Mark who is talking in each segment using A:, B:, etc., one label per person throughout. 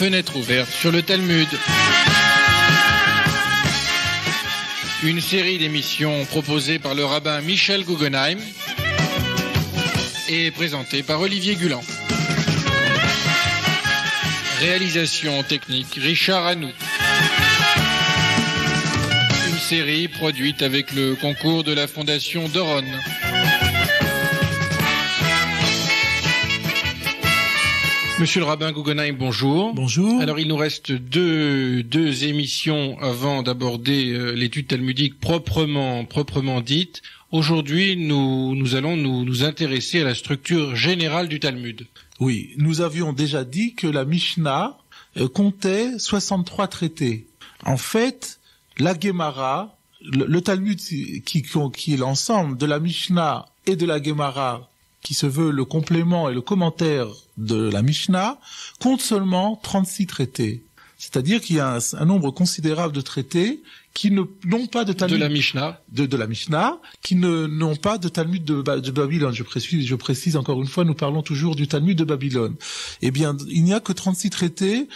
A: Fenêtre ouverte sur le Talmud. Une série d'émissions proposées par le rabbin Michel Guggenheim et présentée par Olivier Gulan. Réalisation technique Richard Hanou. Une série produite avec le concours de la Fondation Doron. Monsieur le rabbin Guggenheim, bonjour.
B: Bonjour.
A: Alors, il nous reste deux émissions avant d'aborder l'étude talmudique proprement dite. Aujourd'hui, nous allons nous intéresser à la structure générale du Talmud.
B: Oui, nous avions déjà dit que la Mishnah comptait 63 traités. En fait, la Gemara, le Talmud qui est l'ensemble de la Mishnah et de la Gemara, qui se veut le complément et le commentaire de la Mishnah, compte seulement 36 traités. C'est-à-dire qu'il y a un nombre considérable de traités qui n'ont pas de Talmud
A: de la Mishnah,
B: de la Mishnah, qui n'ont pas de Talmud de Babylone. Je précise encore une fois, nous parlons toujours du Talmud de Babylone. Eh bien, il n'y a que 36 traités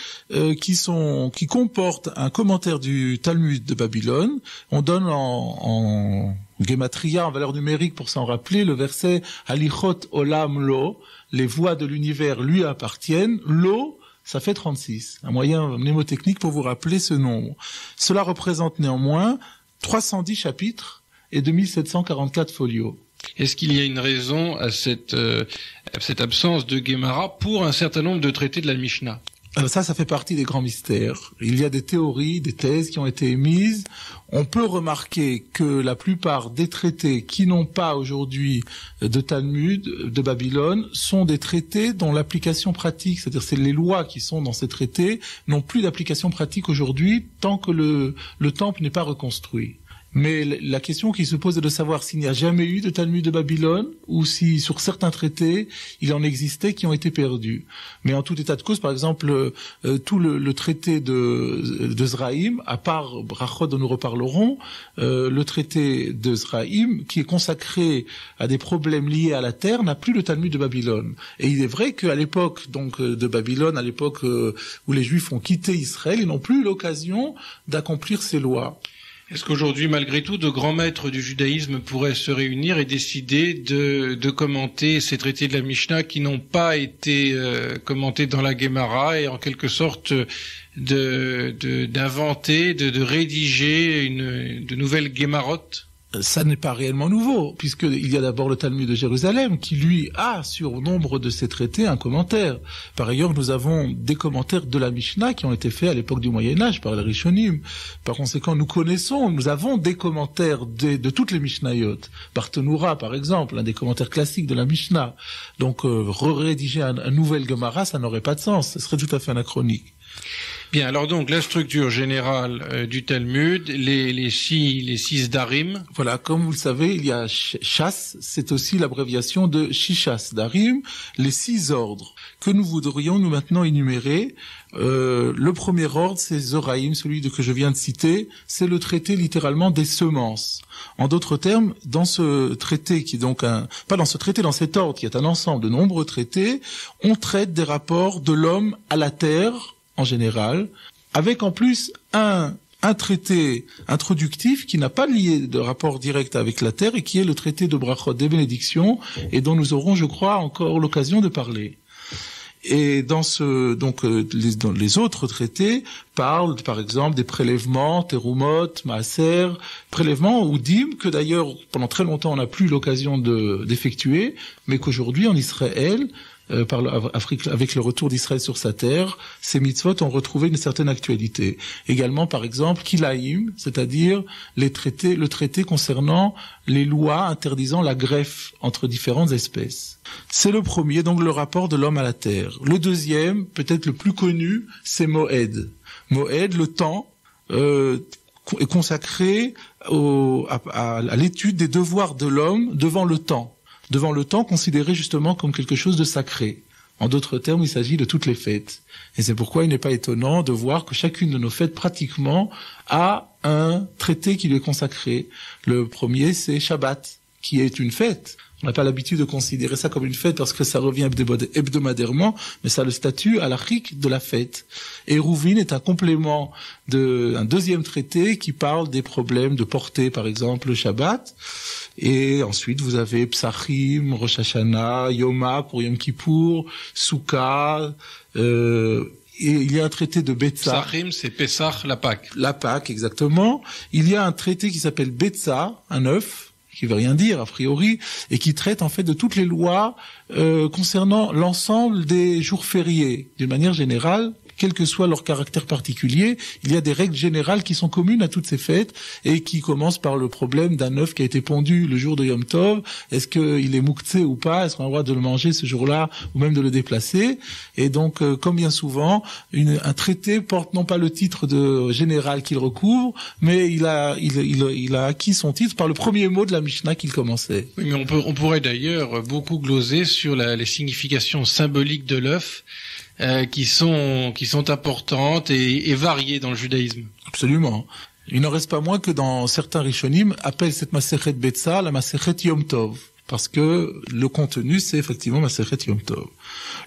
B: qui comportent un commentaire du Talmud de Babylone. On donne en Gematria, en valeur numérique pour s'en rappeler, le verset Halichot Olam Lo, les voies de l'univers lui appartiennent. Lo, ça fait 36. Un moyen mnémotechnique pour vous rappeler ce nombre. Cela représente néanmoins 310 chapitres et 2744 folios.
A: Est-ce qu'il y a une raison à cette absence de Gemara pour un certain nombre de traités de la Mishnah?
B: Ça fait partie des grands mystères. Il y a des théories, des thèses qui ont été émises. On peut remarquer que la plupart des traités qui n'ont pas aujourd'hui de Talmud, de Babylone, sont des traités dont l'application pratique, c'est-à-dire c'est les lois qui sont dans ces traités, n'ont plus d'application pratique aujourd'hui tant que le temple n'est pas reconstruit. Mais la question qui se pose est de savoir s'il n'y a jamais eu de Talmud de Babylone ou si sur certains traités il en existait qui ont été perdus. Mais en tout état de cause, par exemple, tout le traité de Zraïm, à part Brachot dont nous reparlerons, le traité de Zraïm qui est consacré à des problèmes liés à la terre n'a plus le Talmud de Babylone. Et il est vrai qu'à l'époque donc de Babylone, à l'époque où les Juifs ont quitté Israël, ils n'ont plus eu l'occasion d'accomplir ces lois.
A: Est-ce qu'aujourd'hui, malgré tout, de grands maîtres du judaïsme pourraient se réunir et décider de commenter ces traités de la Mishnah qui n'ont pas été commentés dans la Gemara et en quelque sorte d'inventer, de rédiger de nouvelles Gemarotes?
B: Ça n'est pas réellement nouveau, puisqu'il y a d'abord le Talmud de Jérusalem, qui lui a, sur nombre de ses traités, un commentaire. Par ailleurs, nous avons des commentaires de la Mishnah qui ont été faits à l'époque du Moyen-Âge par les Rishonim. Par conséquent, nous avons des commentaires de toutes les Mishnayot. Barthénoura, par exemple, un des commentaires classiques de la Mishnah. Donc, rédiger un nouvel Gemara, ça n'aurait pas de sens. Ce serait tout à fait anachronique.
A: Bien, alors donc la structure générale du Talmud, les six darim.
B: Voilà, comme vous le savez, il y a Shas, c'est aussi l'abréviation de Shishas darim, les 6 ordres que nous voudrions nous maintenant énumérer. Le premier ordre, c'est Zoraïm, celui que je viens de citer, c'est le traité littéralement des semences. En d'autres termes, dans ce traité qui est donc dans cet ordre qui est un ensemble de nombreux traités, on traite des rapports de l'homme à la terre en général, avec en plus un traité introductif qui n'a pas de rapport direct avec la terre et qui est le traité de Brachot, des bénédictions, et dont nous aurons, je crois, encore l'occasion de parler. Et dans les autres traités parlent, par exemple, des prélèvements, terumot, maaser, prélèvements ou dîmes, que d'ailleurs, pendant très longtemps, on n'a plus l'occasion d'effectuer, mais qu'aujourd'hui, en Israël, avec le retour d'Israël sur sa terre, ces mitzvot ont retrouvé une certaine actualité. Également, par exemple, kilaïm, c'est-à-dire le traité concernant les lois interdisant la greffe entre différentes espèces. C'est le premier, donc le rapport de l'homme à la terre. Le deuxième, peut-être le plus connu, c'est Moed. Moed, le temps, est consacré à l'étude des devoirs de l'homme devant le temps considéré justement comme quelque chose de sacré. En d'autres termes, il s'agit de toutes les fêtes. Et c'est pourquoi il n'est pas étonnant de voir que chacune de nos fêtes, pratiquement, a un traité qui lui est consacré. Le premier, c'est Shabbat, qui est une fête. On n'a pas l'habitude de considérer ça comme une fête parce que ça revient hebdomadairement, mais ça a le statut halachique de la fête. Et Rouvin est un complément d'un deuxième traité qui parle des problèmes de porter, par exemple, le Shabbat. Et ensuite, vous avez Psachim, Rosh Hashanah, Yoma pour Yom Kippour, Souka, et il y a un traité de Betza.
A: Psachim, c'est Pessah, la Pâque.
B: La Pâque, exactement. Il y a un traité qui s'appelle Betza, un œuf, qui veut rien dire a priori, et qui traite en fait de toutes les lois concernant l'ensemble des jours fériés, d'une manière générale. Quel que soit leur caractère particulier, il y a des règles générales qui sont communes à toutes ces fêtes et qui commencent par le problème d'un œuf qui a été pondu le jour de Yom Tov. Est-ce qu'il est mouktsé ou pas? Est-ce qu'on a le droit de le manger ce jour-là ou même de le déplacer? Et donc, comme bien souvent, un traité porte non pas le titre de général qu'il recouvre, mais il a acquis son titre par le premier mot de la Mishnah qu'il commençait.
A: Oui, mais on pourrait d'ailleurs beaucoup gloser sur les significations symboliques de l'œuf. Qui sont importantes et variées dans le judaïsme.
B: Absolument. Il n'en reste pas moins que dans certains rishonim appellent cette Masechet Betza la Masechet Yom Tov, parce que le contenu c'est effectivement Masechet Yom Tov.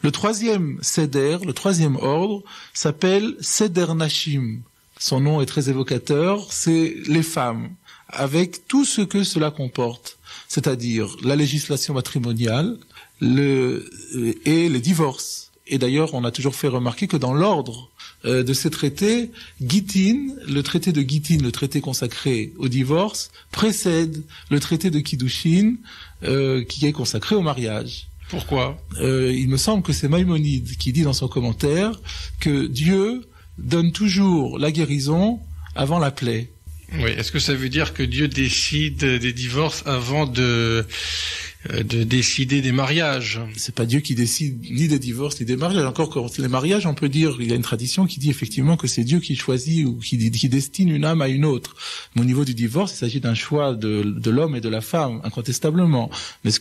B: Le troisième seder, le troisième ordre, s'appelle Seder Nashim. Son nom est très évocateur, c'est les femmes, avec tout ce que cela comporte, c'est-à-dire la législation matrimoniale et les divorces. Et d'ailleurs, on a toujours fait remarquer que dans l'ordre de ces traités, Gittin, le traité de Gittin, le traité consacré au divorce, précède le traité de Kiddushin, qui est consacré au mariage.
A: Pourquoi?
B: Il me semble que c'est Maïmonide qui dit dans son commentaire que Dieu donne toujours la guérison avant la plaie.
A: Oui. Est-ce que ça veut dire que Dieu décide des divorces avant de décider des mariages?
B: C'est pas Dieu qui décide ni des divorces ni des mariages. Encore quand les mariages, on peut dire, il y a une tradition qui dit effectivement que c'est Dieu qui choisit ou qui destine une âme à une autre. Mais au niveau du divorce, il s'agit d'un choix de l'homme et de la femme, incontestablement. Mais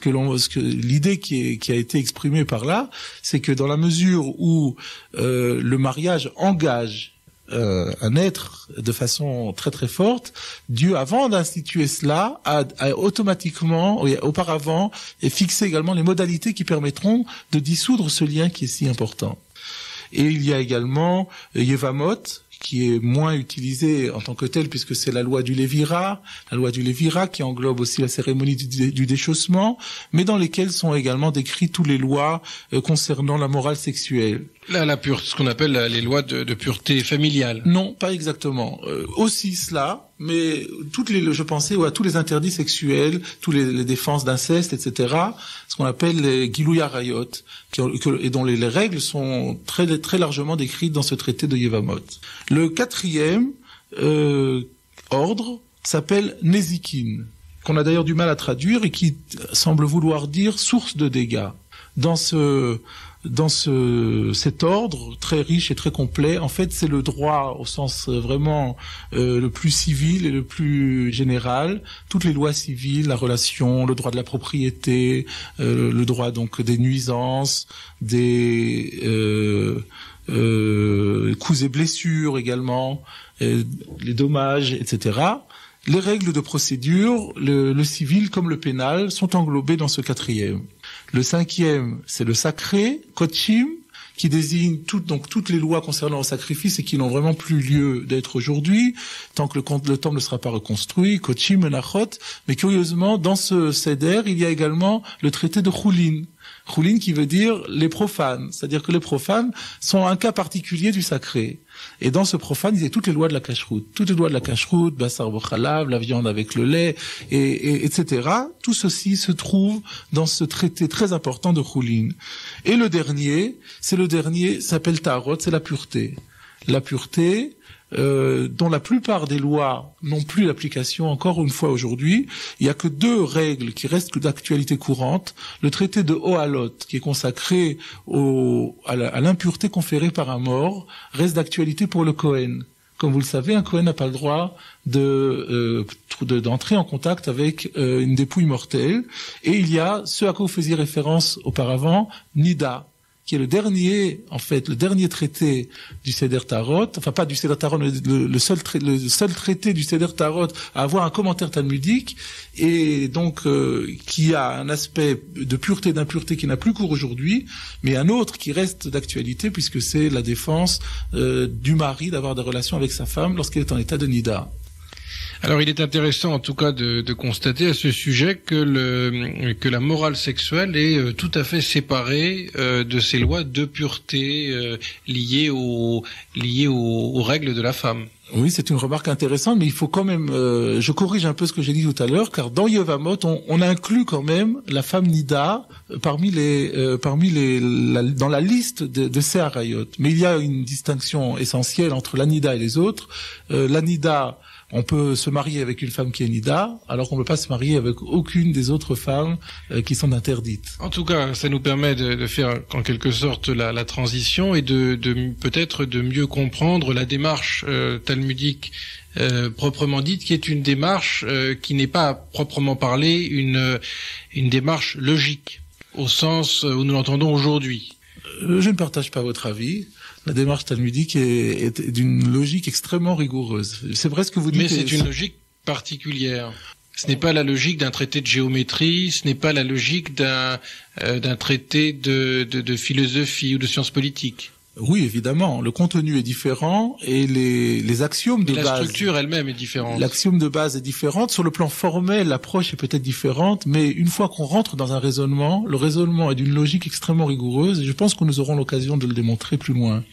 B: l'idée qui a été exprimée par là, c'est que dans la mesure où le mariage engage un être de façon très très forte, Dieu, avant d'instituer cela, a automatiquement, auparavant, fixé également les modalités qui permettront de dissoudre ce lien qui est si important. Et il y a également Yevamot, qui est moins utilisé en tant que tel puisque c'est la loi du Lévira qui englobe aussi la cérémonie du déchaussement, mais dans lesquelles sont également décrites toutes les lois concernant la morale sexuelle.
A: La pureté, ce qu'on appelle les lois de pureté familiale.
B: Non, pas exactement. Aussi cela, mais je pensais à tous les interdits sexuels, tous les défenses d'inceste, etc. Ce qu'on appelle les Gilui Arayot, et dont les règles sont très très largement décrites dans ce traité de Yevamot. Le quatrième ordre s'appelle Nezikin, qu'on a d'ailleurs du mal à traduire et qui semble vouloir dire source de dégâts. Dans cet ordre très riche et très complet, en fait, c'est le droit au sens vraiment le plus civil et le plus général. Toutes les lois civiles, la relation, le droit de la propriété, le droit donc des nuisances, des coups et blessures également, les dommages, etc. Les règles de procédure, le civil comme le pénal, sont englobées dans ce quatrième. Le cinquième, c'est le sacré, Kotchim, qui désigne toutes les lois concernant le sacrifice et qui n'ont vraiment plus lieu d'être aujourd'hui, tant que le temple ne sera pas reconstruit, Kotchim, Menachot. Mais curieusement, dans ce Seder, il y a également le traité de Choulin. Choulin qui veut dire les profanes, c'est-à-dire que les profanes sont un cas particulier du sacré. Et dans ce profane, il y a toutes les lois de la cacheroute. Toutes les lois de la cacheroute, Bassar Bochalav, la viande avec le lait, et etc. Tout ceci se trouve dans ce traité très important de Choulin. Et le dernier s'appelle Tarot, c'est la pureté. La pureté, dont la plupart des lois n'ont plus l'application encore une fois aujourd'hui. Il n'y a que deux règles qui restent d'actualité courante. Le traité de Ohalot, qui est consacré à l'impureté conférée par un mort, reste d'actualité pour le Kohen. Comme vous le savez, un Kohen n'a pas le droit d'entrer en contact avec une dépouille mortelle. Et il y a ce à quoi vous faisiez référence auparavant, Nida, qui est le dernier traité du Seder Tarot, enfin pas du Seder Tarot, mais le seul traité du Seder Tarot à avoir un commentaire talmudique, et donc qui a un aspect de pureté, d'impureté qui n'a plus cours aujourd'hui, mais un autre qui reste d'actualité, puisque c'est la défense du mari d'avoir des relations avec sa femme lorsqu'elle est en état de nida.
A: Alors, il est intéressant, en tout cas, de constater à ce sujet que la morale sexuelle est tout à fait séparée de ces lois de pureté liées aux règles de la femme.
B: Oui, c'est une remarque intéressante, mais il faut quand même, je corrige un peu ce que j'ai dit tout à l'heure, car dans Yevamot, on inclut quand même la femme nida dans la liste de ces harayot. Mais il y a une distinction essentielle entre la nida et les autres. La nida, on peut se marier avec une femme qui est nida, alors qu'on ne peut pas se marier avec aucune des autres femmes qui sont interdites.
A: En tout cas, ça nous permet de faire en quelque sorte la transition et de peut-être de mieux comprendre la démarche talmudique proprement dite, qui est une démarche qui n'est pas proprement parlé une démarche logique au sens où nous l'entendons aujourd'hui.
B: Je ne partage pas votre avis. La démarche talmudique est d'une logique extrêmement rigoureuse. C'est vrai ce que vous dites.
A: Mais c'est une logique particulière. Ce n'est pas la logique d'un traité de géométrie, ce n'est pas la logique d'un traité de philosophie ou de sciences politiques.
B: Oui, évidemment, le contenu est différent et les axiomes de base.
A: La structure elle-même est différente.
B: L'axiome de base est différente. Sur le plan formel, l'approche est peut-être différente, mais une fois qu'on rentre dans un raisonnement, le raisonnement est d'une logique extrêmement rigoureuse et je pense que nous aurons l'occasion de le démontrer plus loin.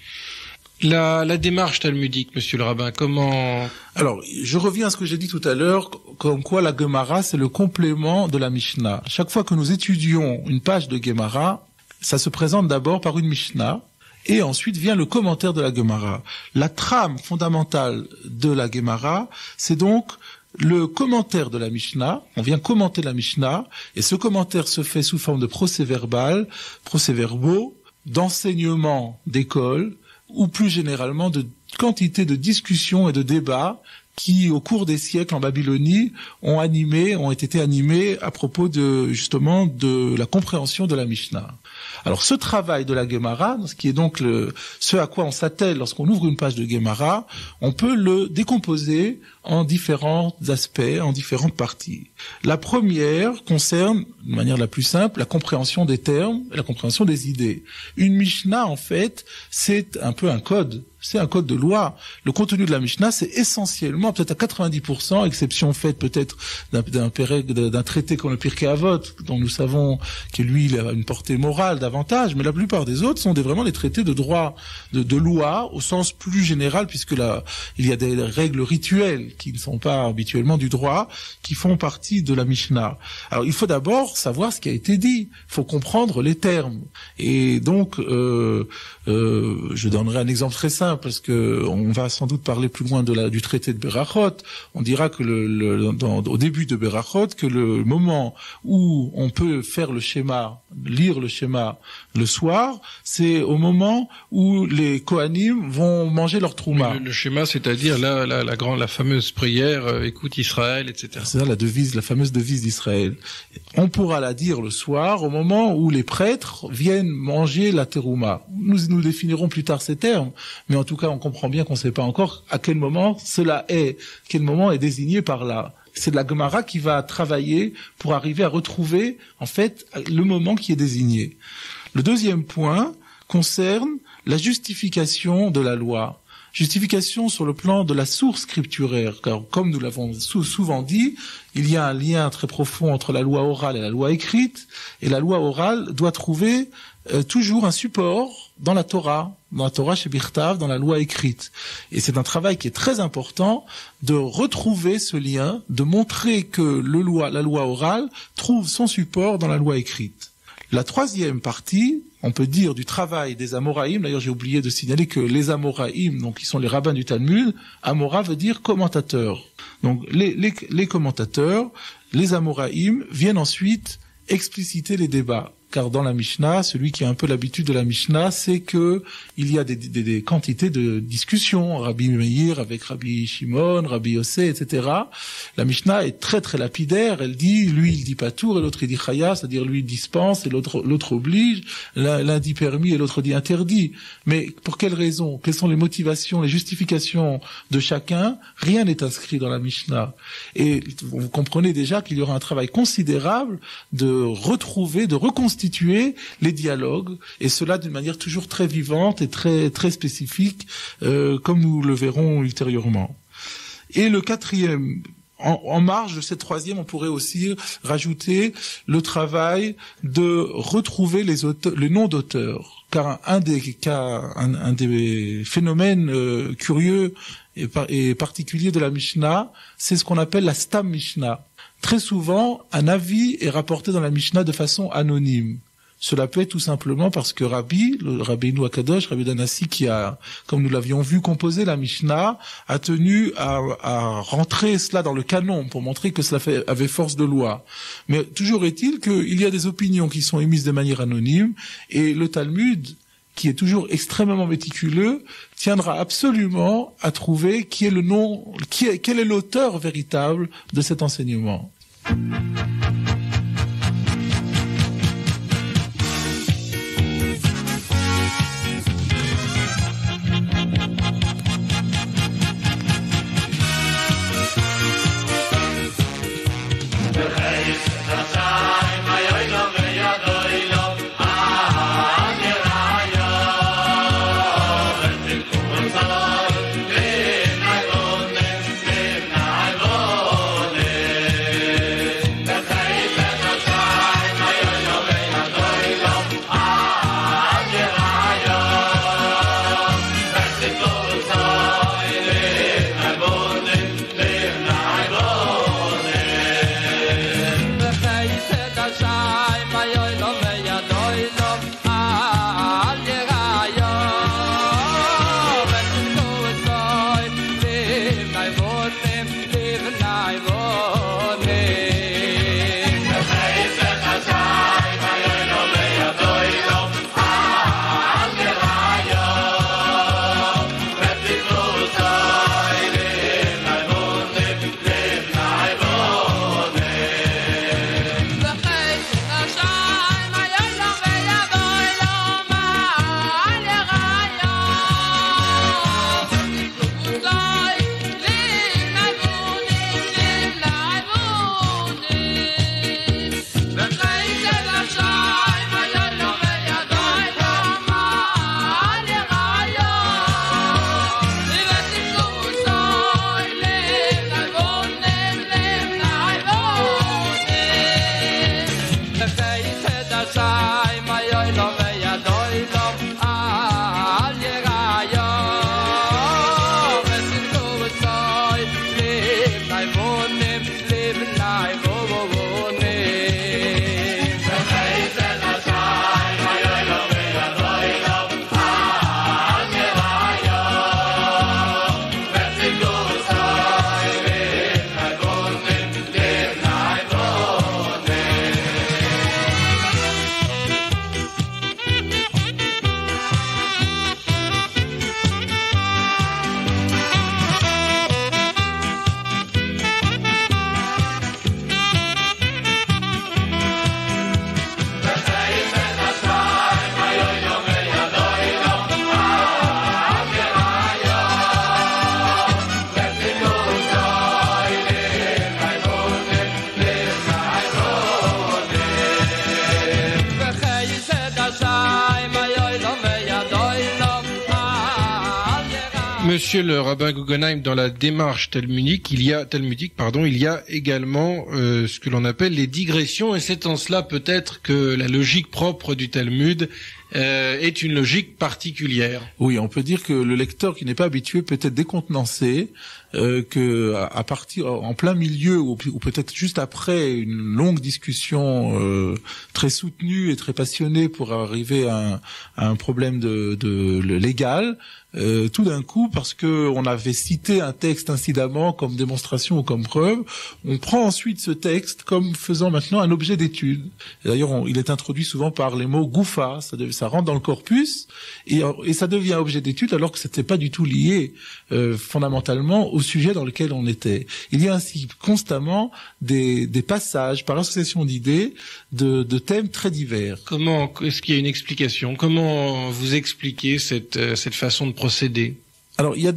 A: La démarche talmudique, monsieur le rabbin, comment...
B: Alors, je reviens à ce que j'ai dit tout à l'heure, comme quoi la Gemara, c'est le complément de la Mishnah. Chaque fois que nous étudions une page de Gemara, ça se présente d'abord par une Mishnah, et ensuite vient le commentaire de la Gemara. La trame fondamentale de la Gemara, c'est donc le commentaire de la Mishnah. On vient commenter la Mishnah, et ce commentaire se fait sous forme de procès-verbaux, d'enseignements d'école, ou plus généralement de quantité de discussions et de débats qui, au cours des siècles en Babylonie, ont été animés à propos justement de la compréhension de la Mishnah. Alors, ce travail de la Gemara, ce qui est donc ce à quoi on s'attelle lorsqu'on ouvre une page de Gemara, on peut le décomposer en différents aspects, en différentes parties. La première concerne, de manière la plus simple, la compréhension des termes et la compréhension des idées. Une Mishnah, en fait, c'est un peu un code. C'est un code de loi. Le contenu de la Mishnah, c'est essentiellement, peut-être à 90%, exception faite peut-être d'un traité comme le Pirkei Avot, dont nous savons que lui, il a une portée morale davantage, mais la plupart des autres sont vraiment des traités de droit, de loi, au sens plus général, puisque là, il y a des règles rituelles qui ne sont pas habituellement du droit, qui font partie de la Mishnah. Alors, il faut d'abord savoir ce qui a été dit. Il faut comprendre les termes. Et donc, je donnerai un exemple très simple, parce que on va sans doute parler plus loin du traité de Berachot. On dira que au début de Berachot, que le moment où on peut faire le schéma, lire le schéma le soir, c'est au moment où les Kohanim vont manger leur trouma.
A: Le schéma, c'est-à-dire la fameuse prière, écoute Israël, etc.
B: C'est ça la fameuse devise d'Israël. On pourra la dire le soir, au moment où les prêtres viennent manger la terouma. Nous définirons plus tard ces termes, mais en tout cas, on comprend bien qu'on ne sait pas encore à quel moment quel moment est désigné par là. C'est de la Gemara qui va travailler pour arriver à retrouver, en fait, le moment qui est désigné. Le deuxième point concerne la justification de la loi. Justification sur le plan de la source scripturaire, car comme nous l'avons souvent dit, il y a un lien très profond entre la loi orale et la loi écrite, et la loi orale doit trouver toujours un support dans la Torah chez Birtav, dans la loi écrite. Et c'est un travail qui est très important de retrouver ce lien, de montrer que la loi orale trouve son support dans la loi écrite. La troisième partie, on peut dire, du travail des Amoraïm, d'ailleurs j'ai oublié de signaler que les Amoraïm, donc qui sont les rabbins du Talmud, Amora veut dire commentateur. Donc les commentateurs, les Amoraïm, viennent ensuite expliciter les débats. car dans la Mishnah, celui qui a un peu l'habitude de la Mishnah, c'est que il y a des quantités de discussions, Rabbi Meir avec Rabbi Shimon, Rabbi Yossé, etc. La Mishnah est très très lapidaire, elle dit, lui il dit patour et l'autre il dit chaya, c'est-à-dire lui il dispense et l'autre oblige, l'un dit permis et l'autre dit interdit. Mais pour quelles raisons? Quelles sont les motivations, les justifications de chacun? Rien n'est inscrit dans la Mishnah. Et vous comprenez déjà qu'il y aura un travail considérable de retrouver, de reconstituer les dialogues, et cela d'une manière toujours très vivante et très très spécifique, comme nous le verrons ultérieurement. Et le quatrième, en marge de cette troisième, on pourrait aussi rajouter le travail de retrouver les noms d'auteurs, car un des phénomènes curieux et particuliers de la Mishnah, c'est ce qu'on appelle la Stam Mishnah. Très souvent, un avis est rapporté dans la Mishnah de façon anonyme. Cela peut être tout simplement parce que le Rabbeinu Akadosh, Rabbi Danassi, qui a, comme nous l'avions vu, composé la Mishnah, a tenu à rentrer cela dans le canon pour montrer que cela avait force de loi. Mais toujours est-il qu'il y a des opinions qui sont émises de manière anonyme, et le Talmud, qui est toujours extrêmement méticuleux, tiendra absolument à trouver quel est l'auteur véritable de cet enseignement.
A: Monsieur le rabbin Guggenheim, dans la démarche talmudique, il y a également ce que l'on appelle les digressions, et c'est en cela peut-être que la logique propre du Talmud est une logique particulière.
B: Oui, on peut dire que le lecteur qui n'est pas habitué peut être décontenancé, que à partir en plein milieu ou peut-être juste après une longue discussion très soutenue et très passionnée pour arriver à un problème de légal, tout d'un coup, parce que on avait cité un texte incidemment comme démonstration ou comme preuve, on prend ensuite ce texte comme faisant maintenant un objet d'étude. Et d'ailleurs, il est introduit souvent par les mots goufa, ça rentre dans le corpus et ça devient objet d'étude alors que c'était pas du tout lié fondamentalement au sujet dans lequel on était. Il y a ainsi constamment des passages par association d'idées de thèmes très divers.
A: Comment est-ce qu'il y a une explication? Comment vous expliquez cette façon de procéder?
B: Alors, il y a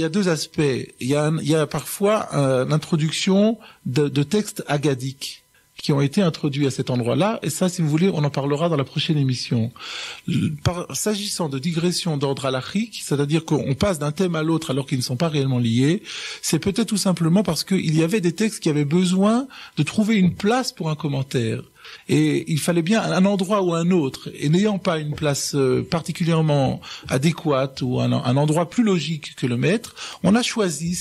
B: deux aspects. Il y a parfois l'introduction de textes agadiques qui ont été introduits à cet endroit-là, et ça, si vous voulez, on en parlera dans la prochaine émission. S'agissant de digression d'ordre halachique, c'est-à-dire qu'on passe d'un thème à l'autre alors qu'ils ne sont pas réellement liés, c'est peut-être tout simplement parce qu'il y avait des textes qui avaient besoin de trouver une place pour un commentaire. Et il fallait bien un endroit ou un autre, et n'ayant pas une place particulièrement adéquate ou un endroit plus logique que le maître, on a choisi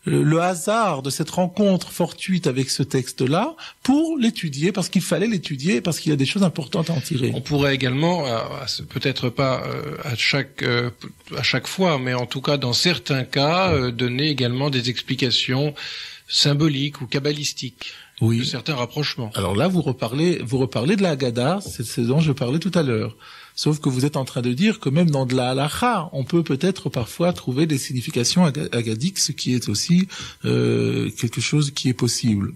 B: le hasard de cette rencontre fortuite avec ce texte-là pour l'étudier, parce qu'il fallait l'étudier, parce qu'il y a des choses importantes à en tirer.
A: On pourrait également, peut-être pas à chaque fois, mais en tout cas dans certains cas, donner également des explications symboliques ou kabbalistiques.
B: Oui.
A: De certains rapprochements.
B: Alors là, vous reparlez de la Haggadah, c'est ce dont je parlais tout à l'heure. Sauf que vous êtes en train de dire que même dans de la halacha, on peut peut-être parfois trouver des significations haggadiques, ce qui est aussi quelque chose qui est possible.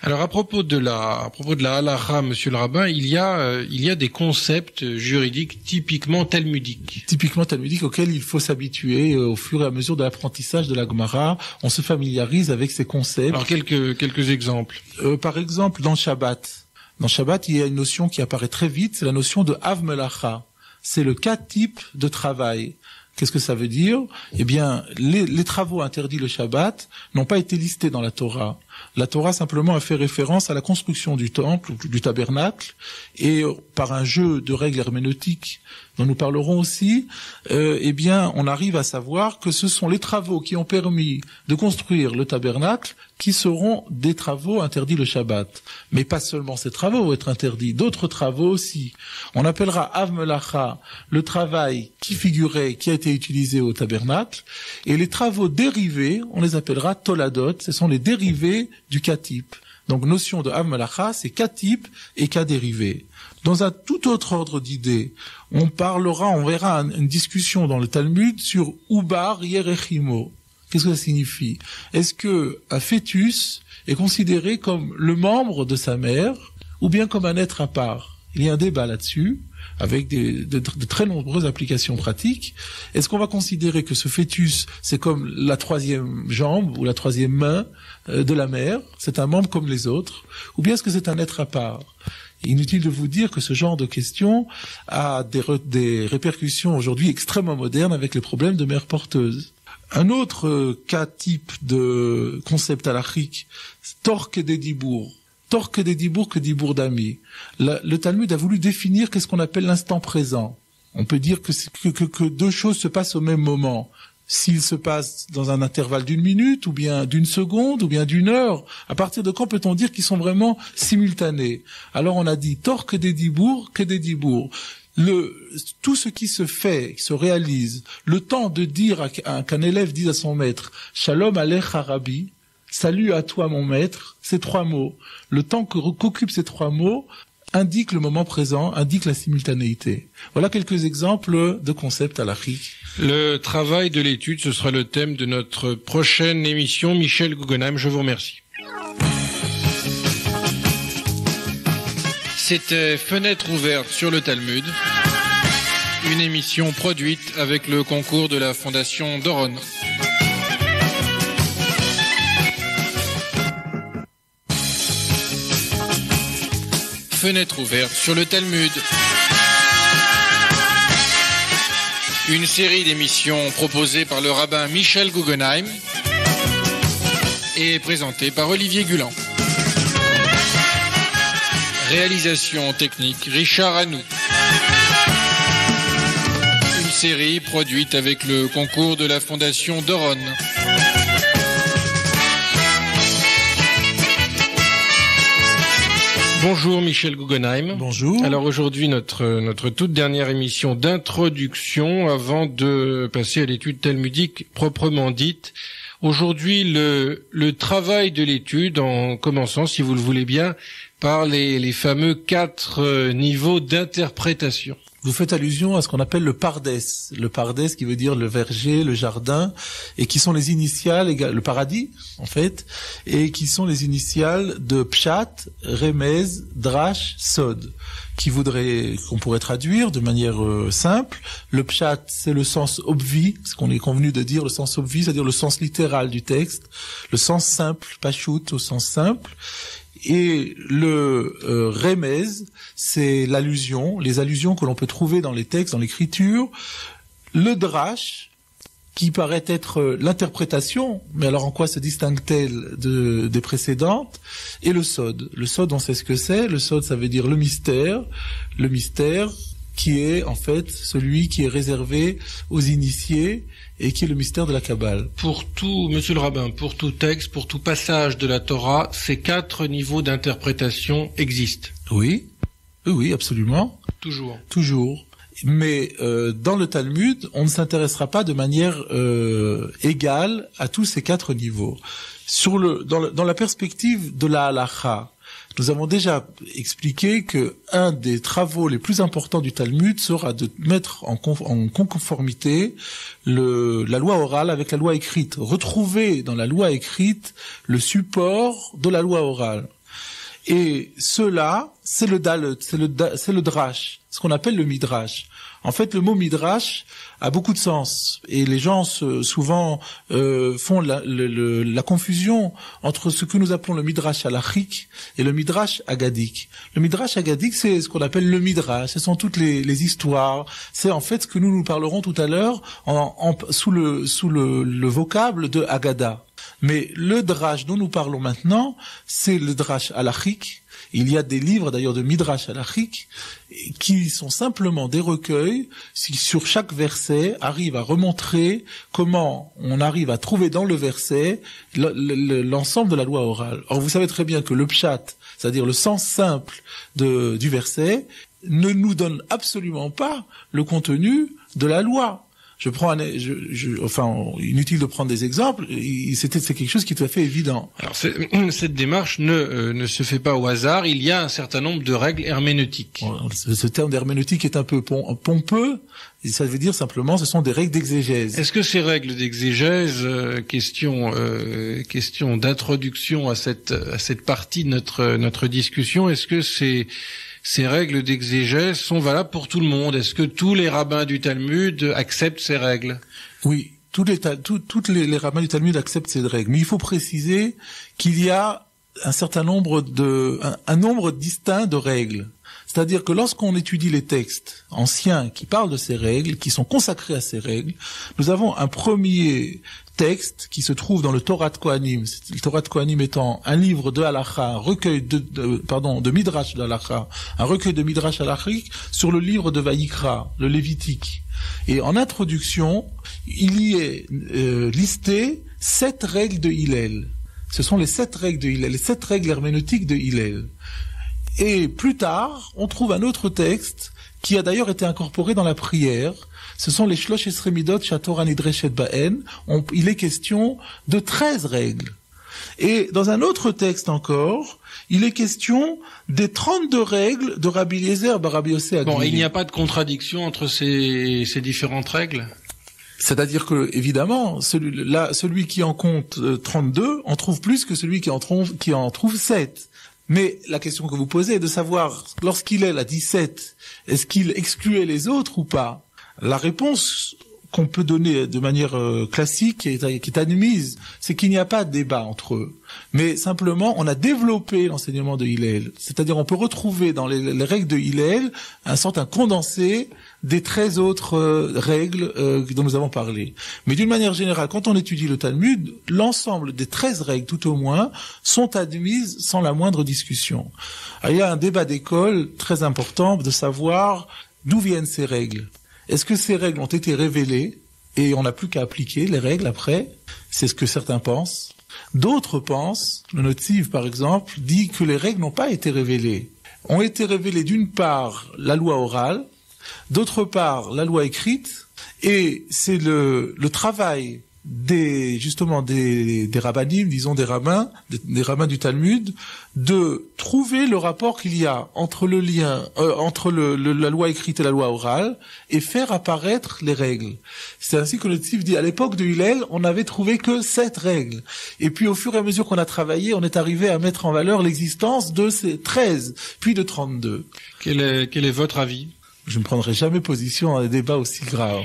A: Alors à propos de la halacha, monsieur le rabbin, il y a des concepts juridiques typiquement talmudiques.
B: Typiquement talmudiques auxquels il faut s'habituer au fur et à mesure de l'apprentissage de la Gemara. On se familiarise avec ces concepts.
A: Alors quelques exemples.
B: Par exemple, dans Shabbat. Dans Shabbat, il y a une notion qui apparaît très vite, c'est la notion de Av Melacha. C'est le cas type de travail. Qu'est-ce que ça veut dire? Eh bien, les travaux interdits le Shabbat n'ont pas été listés dans la Torah. La Torah simplement a fait référence à la construction du temple, du tabernacle, et par un jeu de règles herméneutiques dont nous parlerons aussi, eh bien, on arrive à savoir que ce sont les travaux qui ont permis de construire le tabernacle qui seront des travaux interdits le Shabbat. Mais pas seulement ces travaux vont être interdits, d'autres travaux aussi. On appellera Av Melacha le travail qui a été utilisé au tabernacle, et les travaux dérivés, on les appellera Toladot, ce sont les dérivés du cas type. Donc, notion de Av Melacha, c'est cas type et cas dérivé. Dans un tout autre ordre d'idées, on verra une discussion dans le Talmud sur Ubar Yerechimo. Qu'est-ce que ça signifie? Est-ce que un fœtus est considéré comme le membre de sa mère ou bien comme un être à part? Il y a un débat là-dessus, avec de très nombreuses applications pratiques. Est-ce qu'on va considérer que ce fœtus, c'est comme la troisième jambe ou la troisième main de la mère, c'est un membre comme les autres, ou bien est-ce que c'est un être à part? Inutile de vous dire que ce genre de question a des répercussions aujourd'hui extrêmement modernes avec les problèmes de mère porteuse. Un autre cas type de concept halachique, torque des dibour. Torque des dibour que dibour d'ami. Le Talmud a voulu définir qu'est-ce qu'on appelle l'instant présent. On peut dire que deux choses se passent au même moment. S'il se passe dans un intervalle d'une minute, ou bien d'une seconde, ou bien d'une heure, à partir de quand peut-on dire qu'ils sont vraiment simultanés? Alors on a dit torque des dibour que des dibour. Tout ce qui se fait, qui se réalise, le temps de dire qu'un élève dise à son maître « Shalom alecha Rabbi », salut à toi mon maître, ces trois mots. Le temps qu'occupent ces trois mots indique le moment présent, indique la simultanéité. Voilà quelques exemples de concepts halachiques.
A: Le travail de l'étude, ce sera le thème de notre prochaine émission. Michel Guggenheim, je vous remercie. C'était Fenêtre ouverte sur le Talmud, une émission produite avec le concours de la Fondation Doron. Fenêtre ouverte sur le Talmud. Une série d'émissions proposées par le rabbin Michel Guggenheim et présentée par Olivier Gulan. Réalisation technique Richard Hanou. série produite avec le concours de la Fondation Doron. Bonjour Michel Guggenheim.
B: Bonjour.
A: Alors aujourd'hui notre toute dernière émission d'introduction avant de passer à l'étude talmudique proprement dite. Aujourd'hui le travail de l'étude en commençant, si vous le voulez bien, par les fameux 4 niveaux d'interprétation.
B: Vous faites allusion à ce qu'on appelle le Pardès. Le Pardès qui veut dire le verger, le jardin, et qui sont les initiales, le paradis, en fait, et qui sont les initiales de Pshat, Remez, Drash, Sod, qu'on pourrait traduire de manière simple. Le Pshat, c'est le sens obvi, ce qu'on est convenu de dire, le sens obvi, c'est-à-dire le sens littéral du texte, le sens simple, Pashut au sens simple. Et le remez, c'est les allusions que l'on peut trouver dans les textes, dans l'écriture. Le drash, qui paraît être l'interprétation, mais alors en quoi se distingue-t-elle des précédentes? Et le sod. Le sod, on sait ce que c'est. Le sod, ça veut dire le mystère. Le mystère qui est en fait celui qui est réservé aux initiés et qui est le mystère de la Kabbale.
A: Pour tout, monsieur le rabbin, pour tout texte, pour tout passage de la Torah, ces 4 niveaux d'interprétation existent.
B: Oui, absolument. Toujours. Mais dans le Talmud, on ne s'intéressera pas de manière égale à tous ces 4 niveaux. Dans la perspective de la halacha, nous avons déjà expliqué que un des travaux les plus importants du Talmud sera de mettre en conformité la loi orale avec la loi écrite, retrouver dans la loi écrite le support de la loi orale. Et cela, c'est le drash, ce qu'on appelle le midrash. En fait, le mot midrash a beaucoup de sens et les gens souvent font la confusion entre ce que nous appelons le midrash halachique et le midrash agadique. Le midrash agadique, c'est ce qu'on appelle le midrash. Ce sont toutes les histoires. C'est en fait ce que nous parlerons tout à l'heure sous le vocable de Agada. Mais le drash dont nous parlons maintenant, c'est le drash halachique. Il y a des livres d'ailleurs de midrash halachique qui sont simplement des recueils qui sur chaque verset arrivent à remontrer comment on arrive à trouver dans le verset l'ensemble de la loi orale. Or vous savez très bien que le pshat, c'est-à-dire le sens simple du verset, ne nous donne absolument pas le contenu de la loi. Inutile de prendre des exemples, c'est quelque chose qui est tout à fait évident.
A: Alors cette démarche ne se fait pas au hasard, il y a un certain nombre de règles herméneutiques.
B: Ce terme d'herméneutique est un peu pompeux, et ça veut dire simplement ce sont des règles d'exégèse.
A: Est-ce que ces règles d'exégèse, question d'introduction à cette partie de notre discussion, est-ce que ces règles d'exégèse sont valables pour tout le monde? Est-ce que tous les rabbins du Talmud acceptent ces règles?
B: Oui, tous les rabbins du Talmud acceptent ces règles. Mais il faut préciser qu'il y a un nombre distinct de règles. C'est-à-dire que lorsqu'on étudie les textes anciens qui parlent de ces règles, qui sont consacrés à ces règles, nous avons un premier texte qui se trouve dans le Torah de Kohanim. Le Torah de Kohanim étant un livre de halacha, un recueil de midrash de halacha, un recueil de midrash halachique sur le livre de Vayikra, le Lévitique. Et en introduction, il y est listé 7 règles de Hillel. Ce sont les 7 règles de Hillel, les 7 règles herméneutiques de Hillel. Et plus tard, on trouve un autre texte qui a d'ailleurs été incorporé dans la prière. Ce sont les Shlosh Esremidot Shatorah Nidreshet Baen. Il est question de 13 règles. Et dans un autre texte encore, il est question des 32 règles de Rabbi Eliezer bar Rabbi Yossé Haglili.
A: Bon, il n'y a pas de contradiction entre ces différentes règles?
B: C'est-à-dire que, évidemment, celui qui en compte 32 en trouve plus que celui qui en trouve 7. Mais la question que vous posez est de savoir, lorsqu'il est à 17, est-ce qu'il excluait les autres ou pas? La réponse qu'on peut donner de manière classique, qui est admise, c'est qu'il n'y a pas de débat entre eux. Mais simplement, on a développé l'enseignement de Hillel. C'est-à-dire, on peut retrouver dans les règles de Hillel un condensé des 13 autres règles dont nous avons parlé. Mais d'une manière générale, quand on étudie le Talmud, l'ensemble des 13 règles, tout au moins, sont admises sans la moindre discussion. Alors, il y a un débat d'école très important de savoir d'où viennent ces règles. Est-ce que ces règles ont été révélées et on n'a plus qu'à appliquer les règles après? C'est ce que certains pensent. D'autres pensent, le Notiv par exemple, dit que les règles n'ont pas été révélées. Ont été révélées d'une part la loi orale, d'autre part la loi écrite, et c'est le travail des rabbinim, disons des rabbins du Talmud, de trouver le rapport qu'il y a entre le lien entre la loi écrite et la loi orale et faire apparaître les règles. C'est ainsi que le Tzif dit à l'époque de Hillel, on n'avait trouvé que 7 règles. Et puis au fur et à mesure qu'on a travaillé, on est arrivé à mettre en valeur l'existence de ces 13, puis de 32.
A: Quel est votre avis?
B: Je ne prendrai jamais position dans des débats aussi graves.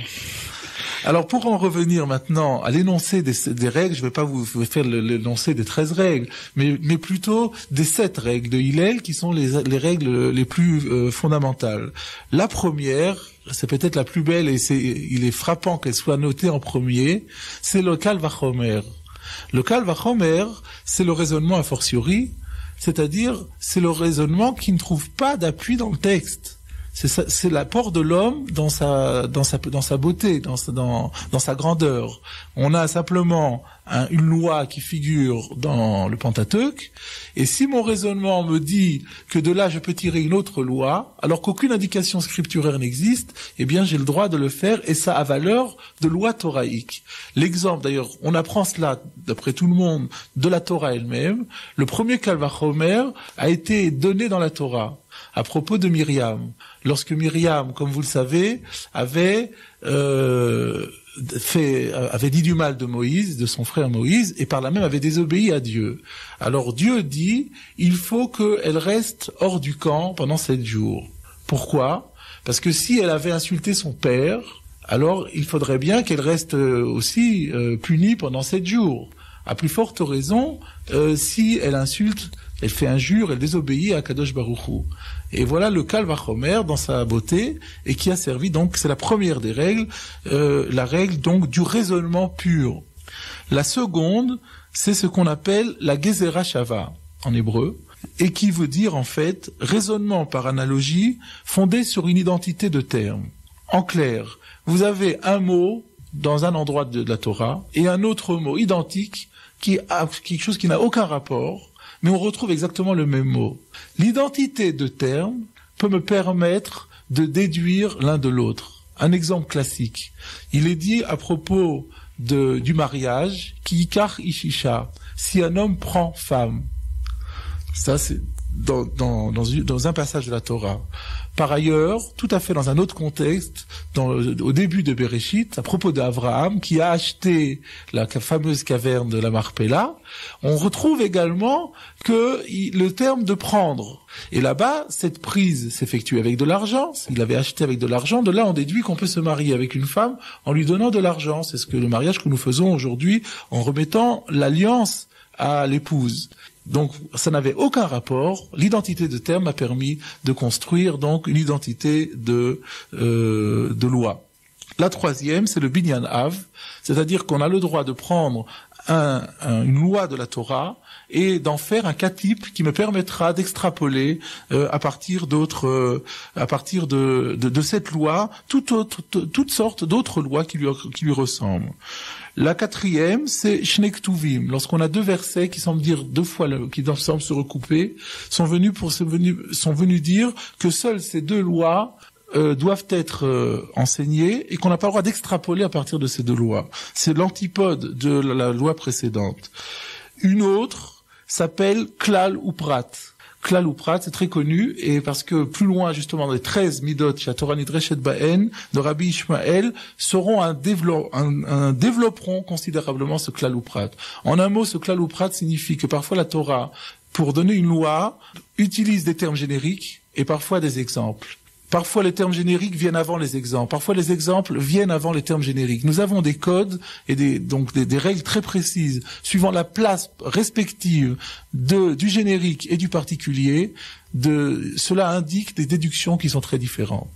B: Alors pour en revenir maintenant à l'énoncé des règles, je ne vais pas vous faire l'énoncé des 13 règles, mais plutôt des 7 règles de Hillel qui sont les règles les plus fondamentales. La première, c'est peut-être la plus belle et il est frappant qu'elle soit notée en premier, c'est le Kal Vachomer. Le Kal Vachomer, c'est le raisonnement a fortiori, c'est-à-dire c'est le raisonnement qui ne trouve pas d'appui dans le texte. C'est l'apport de l'homme dans sa beauté, dans sa grandeur. On a simplement une loi qui figure dans le Pentateuque, et si mon raisonnement me dit que de là je peux tirer une autre loi, alors qu'aucune indication scripturaire n'existe, eh bien j'ai le droit de le faire, et ça a valeur de loi thoraïque. L'exemple, d'ailleurs, on apprend cela, d'après tout le monde, de la Torah elle-même. Le premier Kal Vachomer a été donné dans la Torah, à propos de Myriam. Lorsque Myriam, comme vous le savez, avait dit du mal de Moïse, de son frère Moïse, et par là même avait désobéi à Dieu. Alors Dieu dit, il faut qu'elle reste hors du camp pendant 7 jours. Pourquoi? Parce que si elle avait insulté son père, alors il faudrait bien qu'elle reste aussi punie pendant 7 jours. À plus forte raison, si elle insulte, elle fait injure, elle désobéit à Kadosh Baruch Hu. Et voilà le Kal Vachomer dans sa beauté, et qui a servi donc, c'est la première des règles, la règle donc du raisonnement pur. La seconde, c'est ce qu'on appelle la Gezerah Shava en hébreu, et qui veut dire en fait raisonnement par analogie fondé sur une identité de termes. En clair, vous avez un mot dans un endroit de la Torah et un autre mot identique qui a quelque chose qui n'a aucun rapport, mais on retrouve exactement le même mot. L'identité de termes peut me permettre de déduire l'un de l'autre. Un exemple classique. Il est dit à propos du mariage, ki yikach ishisha, si un homme prend femme. Ça, c'est dans un passage de la Torah. Par ailleurs, tout à fait dans un autre contexte, au début de Bereshit, à propos d'Abraham, qui a acheté la fameuse caverne de la Marpella, on retrouve également que le terme de prendre. Et là-bas, cette prise s'effectue avec de l'argent. Il avait acheté avec de l'argent. De là, on déduit qu'on peut se marier avec une femme en lui donnant de l'argent. C'est ce que le mariage que nous faisons aujourd'hui en remettant l'alliance à l'épouse. Donc, ça n'avait aucun rapport. L'identité de terme a permis de construire donc une identité de loi. La troisième, c'est le binyan av, c'est-à-dire qu'on a le droit de prendre une loi de la Torah et d'en faire un cas type qui me permettra d'extrapoler à partir de cette loi toutes sortes d'autres lois qui lui ressemblent. La quatrième, c'est Shnei Ktuvim. Lorsqu'on a 2 versets qui semblent dire 2 fois, qui semblent se recouper, sont venus dire que seules ces 2 lois doivent être enseignées et qu'on n'a pas le droit d'extrapoler à partir de ces 2 lois. C'est l'antipode de la loi précédente. Une autre s'appelle Klal Uprat. Klal Uprat, c'est très connu, et parce que plus loin, justement, dans les 13 midot, chez Torah Nidreshet Baen, de Rabbi Ishmael, développeront considérablement ce Klal Uprat. En un mot, ce Klal Uprat signifie que parfois la Torah, pour donner une loi, utilise des termes génériques et parfois des exemples. Parfois, les termes génériques viennent avant les exemples. Parfois, les exemples viennent avant les termes génériques. Nous avons des codes et des règles très précises suivant la place respective du générique et du particulier. Cela indique des déductions qui sont très différentes.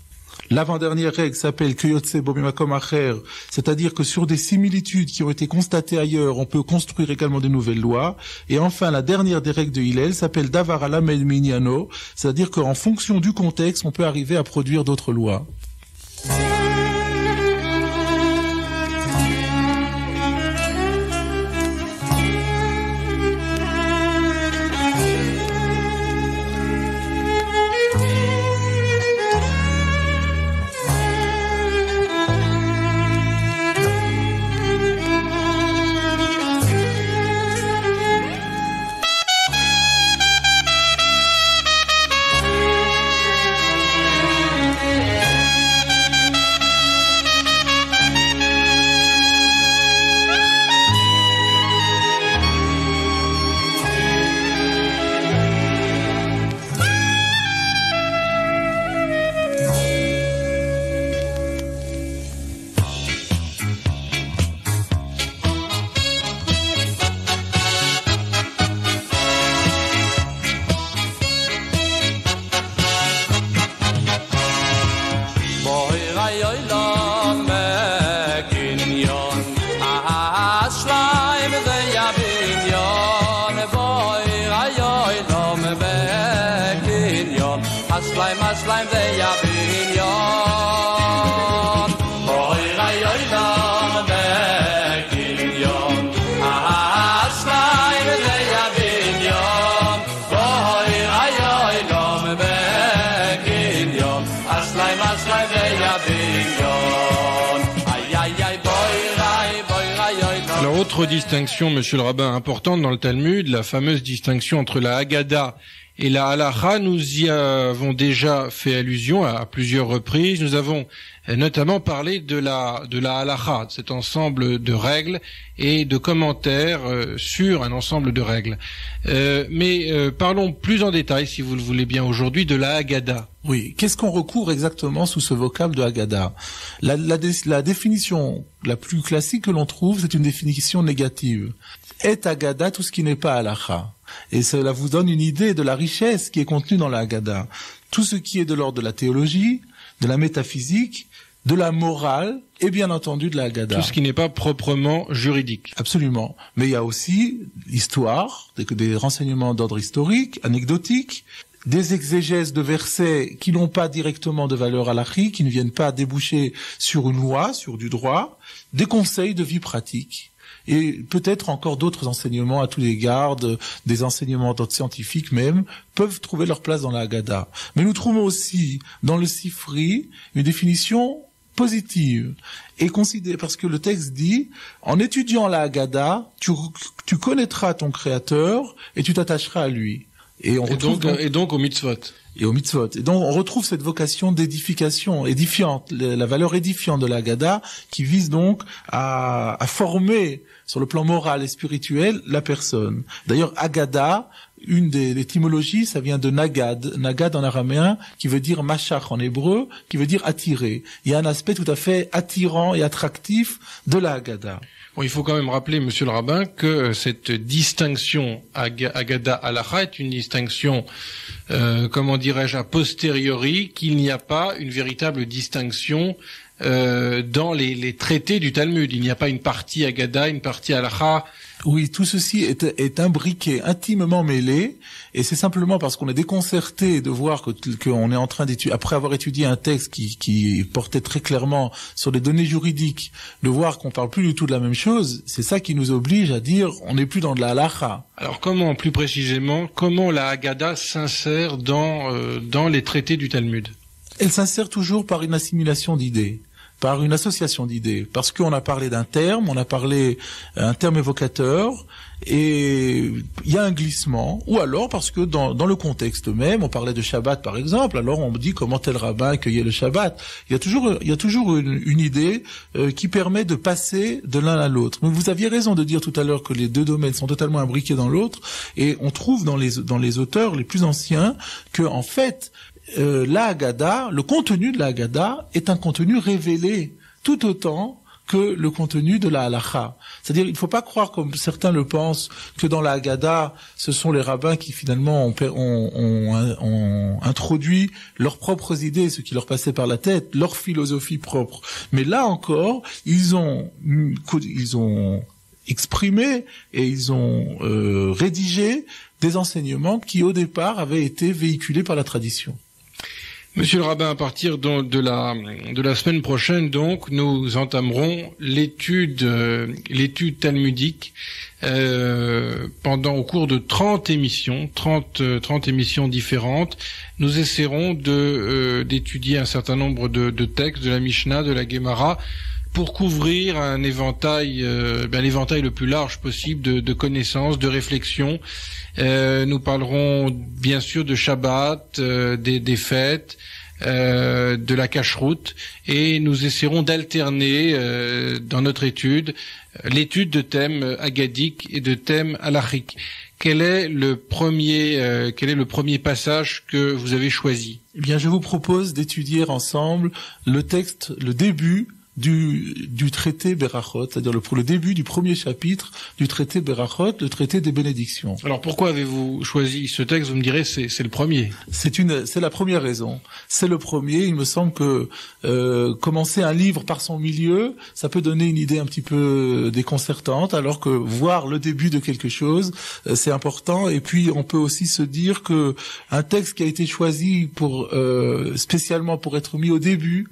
B: L'avant-dernière règle s'appelle Keyotse Bomimakom Acher, c'est-à-dire que sur des similitudes qui ont été constatées ailleurs, on peut construire également de nouvelles lois. Et enfin, la dernière des règles de Hillel s'appelle Davar Alamed Minyano, c'est-à-dire qu'en fonction du contexte, on peut arriver à produire d'autres lois.
C: Aslaim veya binyon Oy rayolam bekinyon Aslaim veya binyon Oy rayolam bekinyon Aslaim veya binyon Ay ay ay boy rayolam.
A: Alors, autre distinction, monsieur le rabbin, importante dans le Talmud, la fameuse distinction entre la Haggadah et la Halacha. Nous y avons déjà fait allusion à plusieurs reprises. Nous avons notamment parlé de la Halacha, de cet ensemble de règles et de commentaires sur un ensemble de règles. Mais parlons plus en détail, si vous le voulez bien aujourd'hui, de la Haggadah.
B: Oui, qu'est-ce qu'on recouvre exactement sous ce vocable de Haggadah? La définition la plus classique que l'on trouve, c'est une définition négative. Est Haggadah tout ce qui n'est pas Halacha. Et cela vous donne une idée de la richesse qui est contenue dans la Haggadah. Tout ce qui est de l'ordre de la théologie, de la métaphysique, de la morale et bien entendu de la Haggadah.
A: Tout ce qui n'est pas proprement juridique.
B: Absolument. Mais il y a aussi l'histoire, des renseignements d'ordre historique, anecdotique, des exégèses de versets qui n'ont pas directement de valeur halachique, qui ne viennent pas déboucher sur une loi, sur du droit, des conseils de vie pratique. Et peut-être encore d'autres enseignements à tous les gardes, des enseignements d'ordre scientifique même, peuvent trouver leur place dans la Haggadah. Mais nous trouvons aussi dans le Sifri une définition positive et considérée, parce que le texte dit, en étudiant la Haggadah, tu connaîtras ton Créateur et tu t'attacheras à lui. Et
A: donc au mitzvot.
B: Et au mitzvot. Et donc, on retrouve cette vocation d'édification, édifiante, la valeur édifiante de la Haggadah, qui vise donc à former, sur le plan moral et spirituel, la personne. D'ailleurs, Haggadah, une des étymologies, ça vient de Nagad. Nagad en araméen, qui veut dire mashach en hébreu, qui veut dire attirer. Il y a un aspect tout à fait attirant et attractif de la Haggadah.
A: Bon, il faut quand même rappeler, monsieur le rabbin, que cette distinction Haggadah-Halacha est une distinction, comment dirais-je, a posteriori, qu'il n'y a pas une véritable distinction dans les traités du Talmud. Il n'y a pas une partie Haggadah, une partie Halacha.
B: Oui, tout ceci est imbriqué, intimement mêlé, et c'est simplement parce qu'on est déconcerté de voir qu'on est en train d'étudier, après avoir étudié un texte qui portait très clairement sur les données juridiques, de voir qu'on parle plus du tout de la même chose. C'est ça qui nous oblige à dire on n'est plus dans de la halacha.
A: Alors plus précisément, comment la Haggadah s'insère dans les traités du Talmud?
B: Elle s'insère toujours par une assimilation d'idées, par une association d'idées, parce qu'on a parlé d'un terme, on a parlé un terme évocateur, et il y a un glissement, ou alors parce que dans le contexte même, on parlait de Shabbat par exemple, alors on me dit comment tel rabbin accueillait le Shabbat. Il y a toujours une idée qui permet de passer de l'un à l'autre. Mais vous aviez raison de dire tout à l'heure que les deux domaines sont totalement imbriqués dans l'autre, et on trouve dans les auteurs les plus anciens que en fait la Haggadah, le contenu de la Haggadah est un contenu révélé tout autant que le contenu de la halacha. C'est-à-dire, il ne faut pas croire, comme certains le pensent, que dans la Haggadah, ce sont les rabbins qui finalement ont introduit leurs propres idées, ce qui leur passait par la tête, leur philosophie propre. Mais là encore, ils ont exprimé et ils ont rédigé des enseignements qui, au départ, avaient été véhiculés par la tradition.
A: Monsieur le rabbin, à partir de la semaine prochaine, donc, nous entamerons l'étude talmudique au cours de 30 émissions différentes. Nous essaierons d'étudier un certain nombre de textes de la Mishnah, de la Gemara, pour couvrir un éventail, l'éventail le plus large possible de connaissances, de réflexions. Nous parlerons bien sûr de Shabbat, des fêtes, de la cacheroute, et nous essaierons d'alterner dans notre étude l'étude de thèmes haggadiques et de thèmes halachiques. Quel est le premier passage que vous avez choisi?
B: Eh bien, je vous propose d'étudier ensemble le texte, le début du traité Berachot, c'est-à-dire pour le début du premier chapitre du traité Berachot, le traité des bénédictions.
A: Alors pourquoi avez-vous choisi ce texte? Vous me direz, c'est le premier.
B: C'est la première raison. C'est le premier. Il me semble que commencer un livre par son milieu, ça peut donner une idée un petit peu déconcertante, alors que voir le début de quelque chose, c'est important. Et puis on peut aussi se dire que un texte qui a été choisi spécialement pour être mis au début,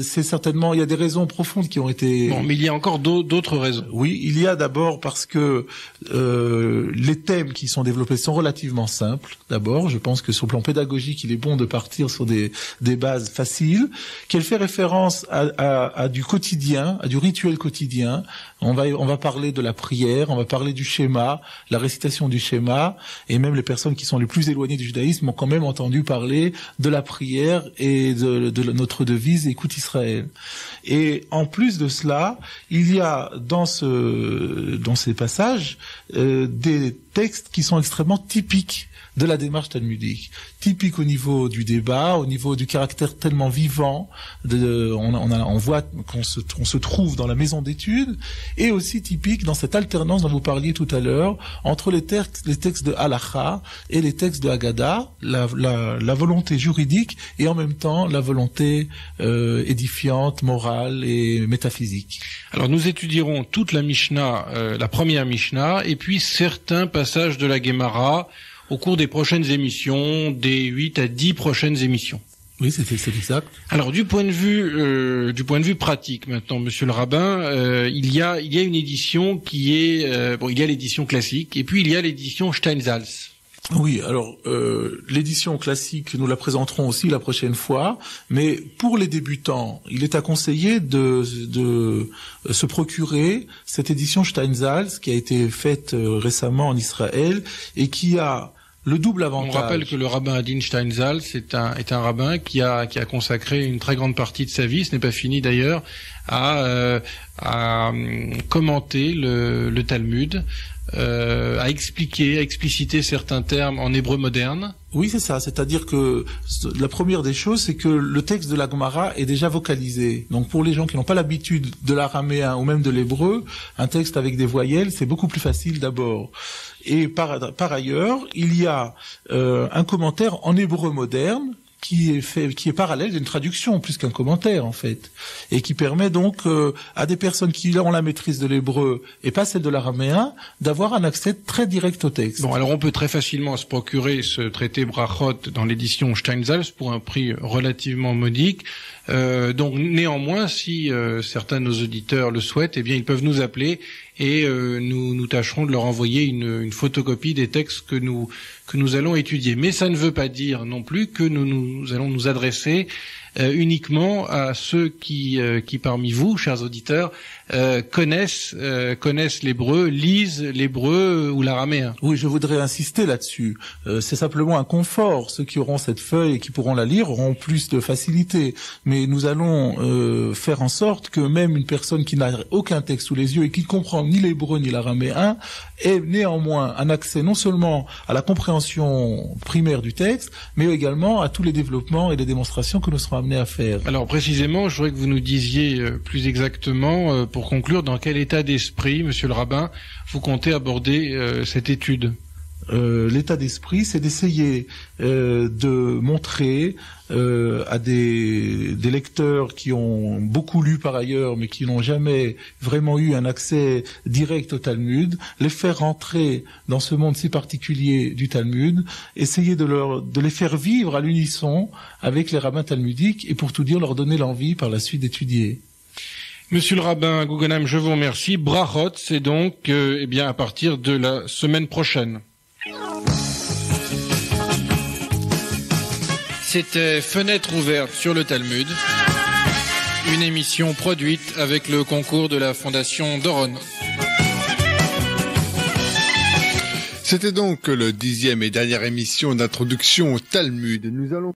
B: c'est certainement, il y a des raisons profondes qui ont été...
A: Bon, mais il y a encore d'autres raisons.
B: Oui, il y a d'abord parce que les thèmes qui sont développés sont relativement simples. D'abord, je pense que sur le plan pédagogique, il est bon de partir sur des bases faciles, qu'elle fait référence à du quotidien, à du rituel quotidien. On va parler de la prière, on va parler du schéma, la récitation du schéma, et même les personnes qui sont les plus éloignées du judaïsme ont quand même entendu parler de la prière et de notre devise Écoute Israël. Et en plus de cela, il y a dans ces passages des textes qui sont extrêmement typiques de la démarche talmudique, typique au niveau du débat, au niveau du caractère tellement vivant. On voit qu'on se trouve dans la maison d'études, et aussi typique dans cette alternance dont vous parliez tout à l'heure entre les textes de Halacha et les textes de Haggadah, la volonté juridique et en même temps la volonté édifiante, morale et métaphysique.
A: Alors nous étudierons toute la Mishnah, la première Mishnah, et puis certains passages de la Gemara au cours des prochaines émissions, des 8 à 10 prochaines émissions.
B: Oui, c'est exact.
A: Alors du point de vue pratique maintenant, Monsieur le rabbin, il y a une édition qui est il y a l'édition classique et puis il y a l'édition Steinsaltz.
B: Oui, alors l'édition classique, nous la présenterons aussi la prochaine fois, mais pour les débutants, il est à conseiller de se procurer cette édition Steinsaltz qui a été faite récemment en Israël et qui a le double avantage.
A: On rappelle que le rabbin Adin Steinsaltz est un rabbin qui a consacré une très grande partie de sa vie, ce n'est pas fini d'ailleurs, à commenter le Talmud, à expliciter certains termes en hébreu moderne.
B: Oui, c'est ça. C'est-à-dire que la première des choses, c'est que le texte de la Gemara est déjà vocalisé. Donc pour les gens qui n'ont pas l'habitude de l'araméen ou même de l'hébreu, un texte avec des voyelles, c'est beaucoup plus facile d'abord. Et par ailleurs, il y a un commentaire en hébreu moderne qui est parallèle d'une traduction plus qu'un commentaire en fait, et qui permet donc à des personnes qui ont la maîtrise de l'hébreu et pas celle de l'araméen d'avoir un accès très direct au texte.
A: Bon, alors on peut très facilement se procurer ce traité Brachot dans l'édition Steinsaltz pour un prix relativement modique. Donc néanmoins, si certains de nos auditeurs le souhaitent, eh bien ils peuvent nous appeler et nous tâcherons de leur envoyer une photocopie des textes que nous allons étudier. Mais ça ne veut pas dire non plus que nous allons nous adresser uniquement à ceux qui parmi vous, chers auditeurs, connaissent l'hébreu, lisent l'hébreu ou l'araméen.
B: Oui, je voudrais insister là-dessus. C'est simplement un confort. Ceux qui auront cette feuille et qui pourront la lire auront plus de facilité. Mais nous allons faire en sorte que même une personne qui n'a aucun texte sous les yeux et qui ne comprend ni l'hébreu ni l'araméen ait néanmoins un accès non seulement à la compréhension primaire du texte, mais également à tous les développements et les démonstrations que nous serons amenés à faire.
A: Alors précisément, je voudrais que vous nous disiez plus exactement, pour conclure, dans quel état d'esprit, Monsieur le rabbin, vous comptez aborder cette étude.
B: L'état d'esprit, c'est d'essayer de montrer à des lecteurs qui ont beaucoup lu par ailleurs, mais qui n'ont jamais vraiment eu un accès direct au Talmud, les faire rentrer dans ce monde si particulier du Talmud, essayer de les faire vivre à l'unisson avec les rabbins talmudiques et pour tout dire, leur donner l'envie par la suite d'étudier.
A: Monsieur le rabbin Guggenheim, je vous remercie. Brachot, c'est donc à partir de la semaine prochaine. C'était Fenêtre ouverte sur le Talmud, une émission produite avec le concours de la Fondation Doron.
D: C'était donc le 10e et dernière émission d'introduction au Talmud. Nous allons